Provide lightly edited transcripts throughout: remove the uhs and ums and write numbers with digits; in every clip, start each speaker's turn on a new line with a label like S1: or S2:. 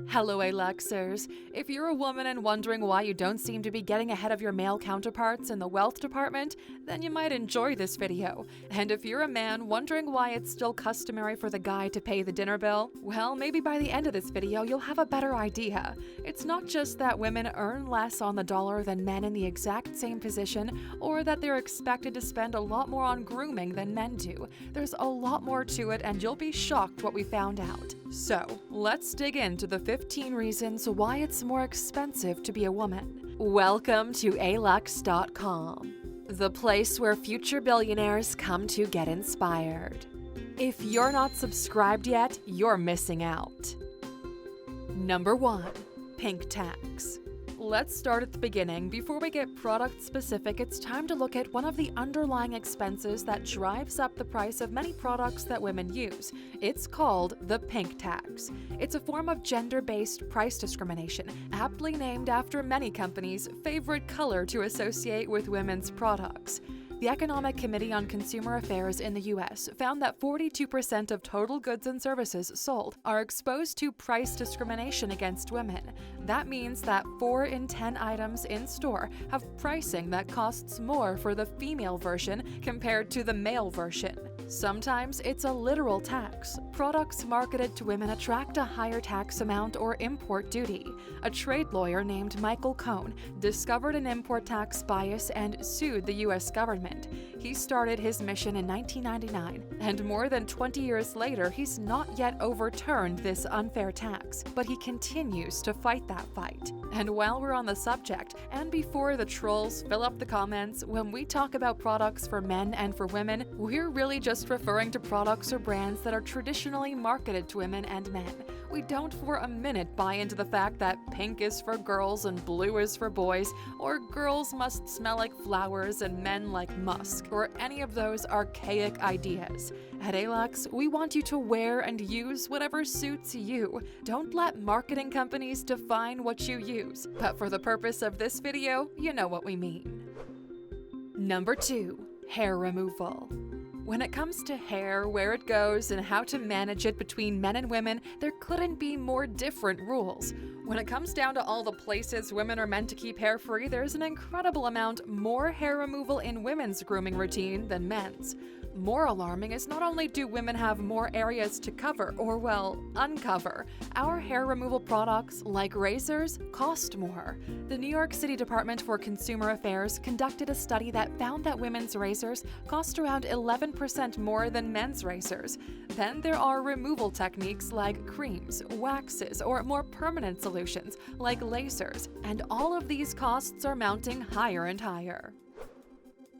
S1: Hello, Aluxers. If you're a woman and wondering why you don't seem to be getting ahead of your male counterparts in the wealth department, then you might enjoy this video. And if you're a man wondering why it's still customary for the guy to pay the dinner bill, well, maybe by the end of this video you'll have a better idea. It's not just that women earn less on the dollar than men in the exact same position, or that they're expected to spend a lot more on grooming than men do. There's a lot more to it, and you'll be shocked what we found out. So, let's dig into the 15 reasons why it's more expensive to be a woman. Welcome to Alux.com, the place where future billionaires come to get inspired. If you're not subscribed yet, you're missing out. Number 1. Pink tax. Let's start at the beginning. Before we get product specific, it's time to look at one of the underlying expenses that drives up the price of many products that women use. It's called the pink tax. It's a form of gender-based price discrimination, aptly named after many companies' favorite color to associate with women's products. The Economic Committee on Consumer Affairs in the U.S. found that 42% of total goods and services sold are exposed to price discrimination against women. That means that 4 in 10 items in store have pricing that costs more for the female version compared to the male version. Sometimes it's a literal tax. Products marketed to women attract a higher tax amount or import duty. A trade lawyer named Michael Cohn discovered an import tax bias and sued the U.S. government. He started his mission in 1999, and more than 20 years later, he's not yet overturned this unfair tax, but he continues to fight that fight. And while we're on the subject, and before the trolls fill up the comments, when we talk about products for men and for women, we're really just referring to products or brands that are traditionally marketed to women and men. We don't for a minute buy into the fact that pink is for girls and blue is for boys, or girls must smell like flowers and men like musk, or any of those archaic ideas. At Alux, we want you to wear and use whatever suits you. Don't let marketing companies define what you use. But for the purpose of this video, you know what we mean. Number 2. Hair removal. When it comes to hair, where it goes, and how to manage it between men and women, there couldn't be more different rules. When it comes down to all the places women are meant to keep hair free, there's an incredible amount more hair removal in women's grooming routine than men's. More alarming is not only do women have more areas to cover, or well, uncover, our hair removal products, like razors, cost more. The New York City Department for Consumer Affairs conducted a study that found that women's razors cost around 11% more than men's razors. Then there are removal techniques like creams, waxes, or more permanent solutions like lasers, and all of these costs are mounting higher and higher.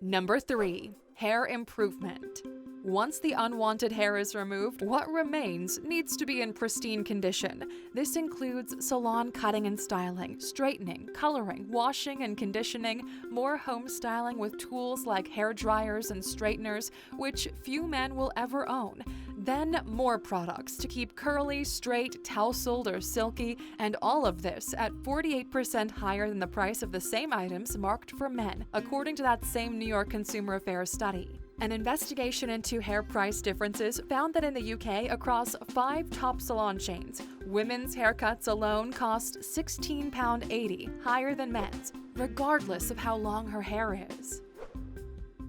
S1: Number 3. Hair improvement. Once the unwanted hair is removed, what remains needs to be in pristine condition. This includes salon cutting and styling, straightening, coloring, washing and conditioning, more home styling with tools like hair dryers and straighteners, which few men will ever own. Then more products to keep curly, straight, tousled, or silky, and all of this at 48% higher than the price of the same items marked for men, according to that same New York Consumer Affairs study. An investigation into hair price differences found that in the UK, across 5 top salon chains, women's haircuts alone cost £16.80, higher than men's, regardless of how long her hair is.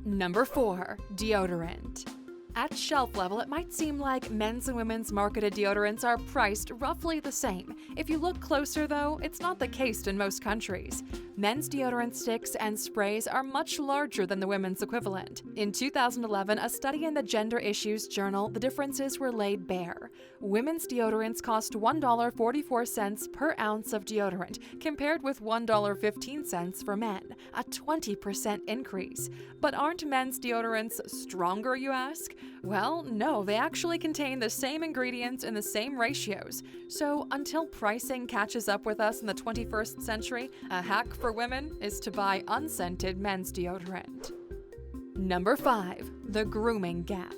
S1: Number 4. Deodorant. At shelf level, it might seem like men's and women's marketed deodorants are priced roughly the same. If you look closer, though, it's not the case in most countries. Men's deodorant sticks and sprays are much larger than the women's equivalent. In 2011, a study in the Gender Issues journal, the differences were laid bare. Women's deodorants cost $1.44 per ounce of deodorant, compared with $1.15 for men, a 20% increase. But aren't men's deodorants stronger, you ask? Well, no, they actually contain the same ingredients in the same ratios. So until pricing catches up with us in the 21st century, a hack for women is to buy unscented men's deodorant. Number 5. The Grooming Gap.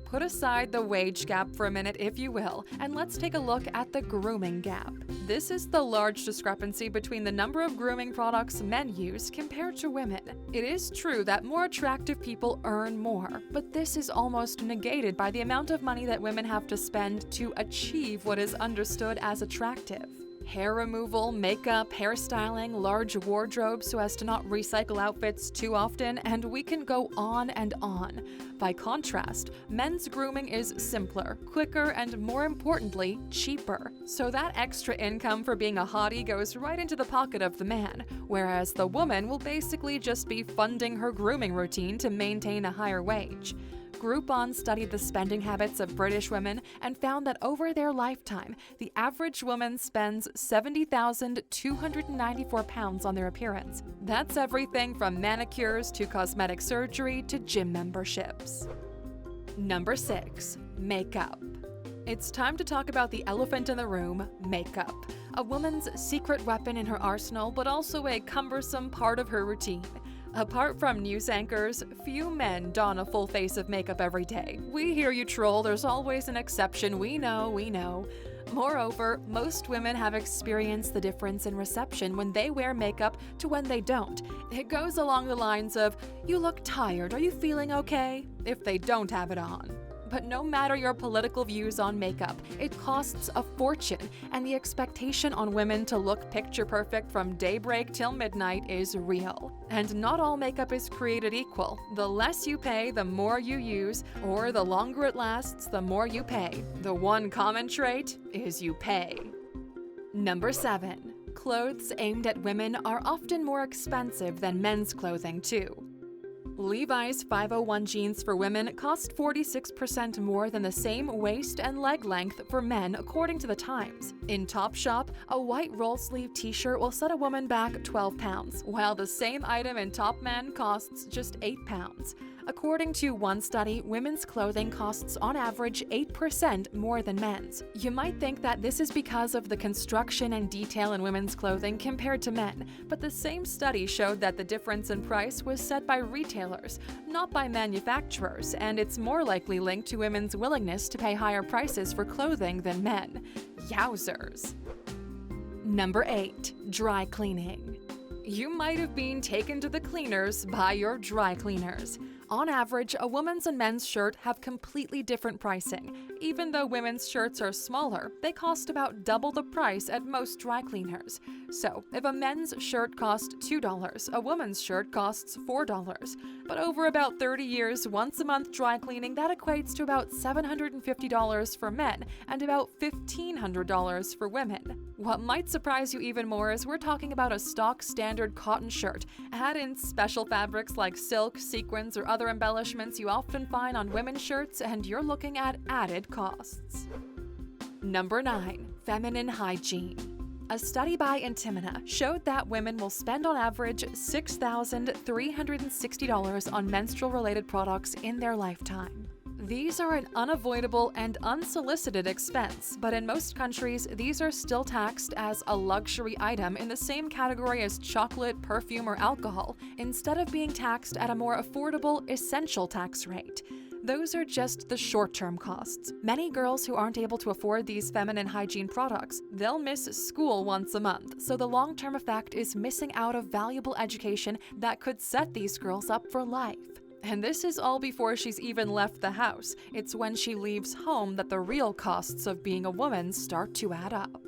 S1: Put aside the wage gap for a minute, if you will, and let's take a look at the grooming gap. This is the large discrepancy between the number of grooming products men use compared to women. It is true that more attractive people earn more, but this is almost negated by the amount of money that women have to spend to achieve what is understood as attractive. Hair removal, makeup, hairstyling, large wardrobes so as to not recycle outfits too often, and we can go on and on. By contrast, men's grooming is simpler, quicker, and more importantly, cheaper. So that extra income for being a hottie goes right into the pocket of the man, whereas the woman will basically just be funding her grooming routine to maintain a higher wage. Groupon studied the spending habits of British women and found that over their lifetime, the average woman spends £70,294 on their appearance. That's everything from manicures to cosmetic surgery to gym memberships. Number 6. Makeup. It's time to talk about the elephant in the room, makeup. A woman's secret weapon in her arsenal, but also a cumbersome part of her routine. Apart from news anchors, few men don a full face of makeup every day. We hear you troll, there's always an exception, we know. Moreover, most women have experienced the difference in reception when they wear makeup to when they don't. It goes along the lines of, "You look tired, are you feeling okay?" if they don't have it on. But no matter your political views on makeup, it costs a fortune, and the expectation on women to look picture perfect from daybreak till midnight is real. And not all makeup is created equal. The less you pay, the more you use, or the longer it lasts, the more you pay. The one common trait is you pay. Number 7. Clothes aimed at women are often more expensive than men's clothing, too. Levi's 501 jeans for women cost 46% more than the same waist and leg length for men, according to the Times. In Topshop, a white roll-sleeve t-shirt will set a woman back £12, while the same item in Topman costs just £8. According to one study, women's clothing costs on average 8% more than men's. You might think that this is because of the construction and detail in women's clothing compared to men, but the same study showed that the difference in price was set by retailers, not by manufacturers, and it's more likely linked to women's willingness to pay higher prices for clothing than men. Yowzers! Number 8. Dry cleaning. You might have been taken to the cleaners by your dry cleaners. On average, a woman's and men's shirt have completely different pricing. Even though women's shirts are smaller, they cost about double the price at most dry cleaners. So, if a men's shirt costs $2, a woman's shirt costs $4. But over about 30 years, once a month dry cleaning, that equates to about $750 for men and about $1,500 for women. What might surprise you even more is we're talking about a stock standard cotton shirt. Add in special fabrics like silk, sequins, or other embellishments you often find on women's shirts, and you're looking at added costs. Number 9. Feminine hygiene. A study by Intimina showed that women will spend on average $6,360 on menstrual-related products in their lifetime. These are an unavoidable and unsolicited expense, but in most countries, these are still taxed as a luxury item in the same category as chocolate, perfume, or alcohol, instead of being taxed at a more affordable, essential tax rate. Those are just the short-term costs. Many girls who aren't able to afford these feminine hygiene products, they'll miss school once a month, so the long-term effect is missing out of valuable education that could set these girls up for life. And this is all before she's even left the house. It's when she leaves home that the real costs of being a woman start to add up.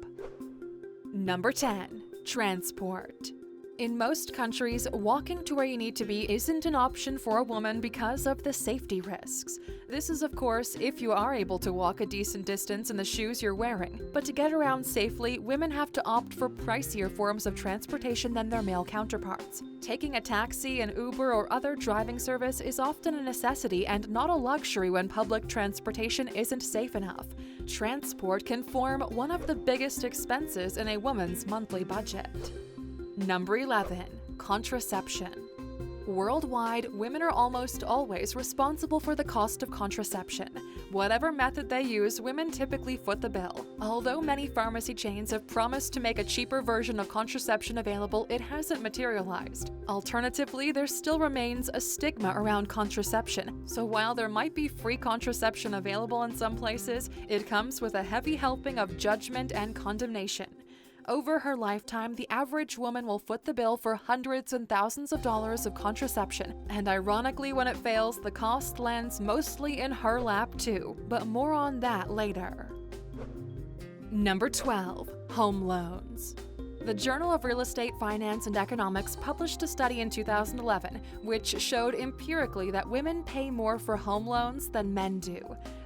S1: Number 10. Transport. In most countries, walking to where you need to be isn't an option for a woman because of the safety risks. This is, of course, if you are able to walk a decent distance in the shoes you're wearing. But to get around safely, women have to opt for pricier forms of transportation than their male counterparts. Taking a taxi, an Uber, or other driving service is often a necessity and not a luxury when public transportation isn't safe enough. Transport can form one of the biggest expenses in a woman's monthly budget. Number 11. Contraception. Worldwide, women are almost always responsible for the cost of contraception. Whatever method they use, women typically foot the bill. Although many pharmacy chains have promised to make a cheaper version of contraception available, it hasn't materialized. Alternatively, there still remains a stigma around contraception, so while there might be free contraception available in some places, it comes with a heavy helping of judgment and condemnation. Over her lifetime, the average woman will foot the bill for hundreds and thousands of dollars of contraception, and ironically, when it fails, the cost lands mostly in her lap too, but more on that later. Number 12. Home loans. The Journal of Real Estate Finance and Economics published a study in 2011 which showed empirically that women pay more for home loans than men do.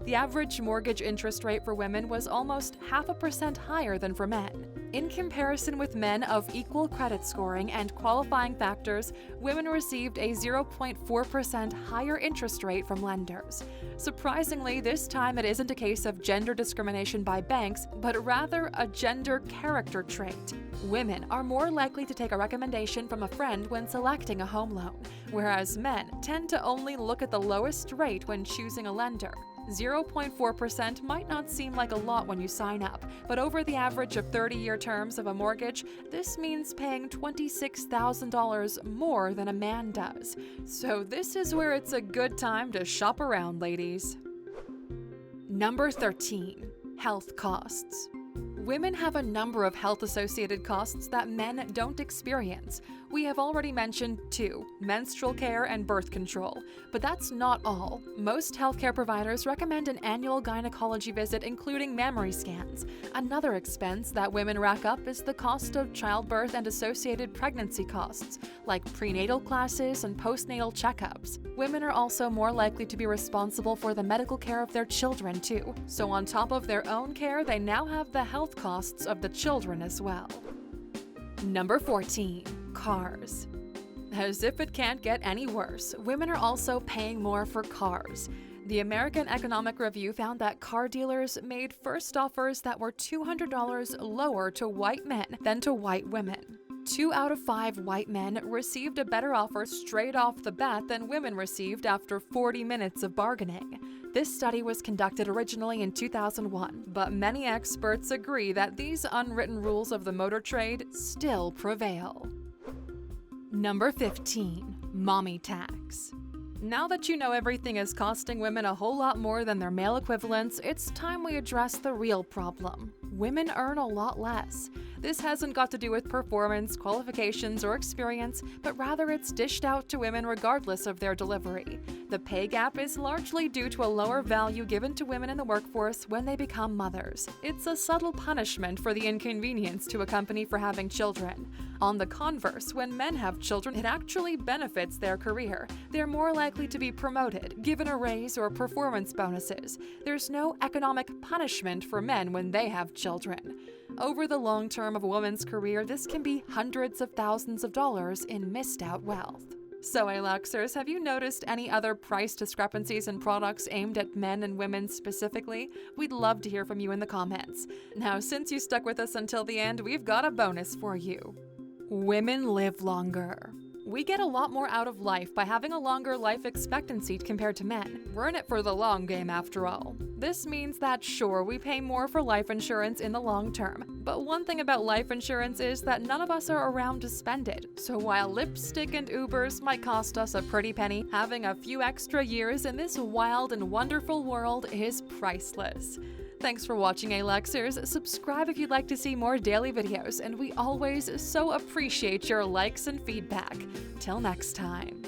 S1: The average mortgage interest rate for women was almost 0.5% higher than for men. In comparison with men of equal credit scoring and qualifying factors, women received a 0.4% higher interest rate from lenders. Surprisingly, this time it isn't a case of gender discrimination by banks, but rather a gender character trait. Women are more likely to take a recommendation from a friend when selecting a home loan, whereas men tend to only look at the lowest rate when choosing a lender. 0.4% might not seem like a lot when you sign up, but over the average of 30-year terms of a mortgage, this means paying $26,000 more than a man does. So this is where it's a good time to shop around, ladies. Number 13. Health costs. Women have a number of health-associated costs that men don't experience. We have already mentioned two: menstrual care and birth control. But that's not all. Most healthcare providers recommend an annual gynecology visit including mammary scans. Another expense that women rack up is the cost of childbirth and associated pregnancy costs, like prenatal classes and postnatal checkups. Women are also more likely to be responsible for the medical care of their children too. So on top of their own care, they now have the health costs of the children as well. Number 14. Cars. As if it can't get any worse, women are also paying more for cars. The American Economic Review found that car dealers made first offers that were $200 lower to white men than to white women. 2 out of 5 white men received a better offer straight off the bat than women received after 40 minutes of bargaining. This study was conducted originally in 2001, but many experts agree that these unwritten rules of the motor trade still prevail. Number 15. Mommy tax. Now that you know everything is costing women a whole lot more than their male equivalents, it's time we address the real problem. Women earn a lot less. This hasn't got to do with performance, qualifications, or experience, but rather it's dished out to women regardless of their delivery. The pay gap is largely due to a lower value given to women in the workforce when they become mothers. It's a subtle punishment for the inconvenience to a company for having children. On the converse, when men have children, it actually benefits their career. They're more likely to be promoted, given a raise, or performance bonuses. There's no economic punishment for men when they have children. Over the long term of a woman's career, this can be hundreds of thousands of dollars in missed out wealth. So, Aluxers, have you noticed any other price discrepancies in products aimed at men and women specifically? We'd love to hear from you in the comments. Now, since you stuck with us until the end, we've got a bonus for you. Women live longer. We get a lot more out of life by having a longer life expectancy compared to men. We're in it for the long game after all. This means that sure, we pay more for life insurance in the long term, but one thing about life insurance is that none of us are around to spend it. So while lipstick and Ubers might cost us a pretty penny, having a few extra years in this wild and wonderful world is priceless. Thanks for watching, Aluxers. Subscribe if you'd like to see more daily videos, and we always so appreciate your likes and feedback. Till next time.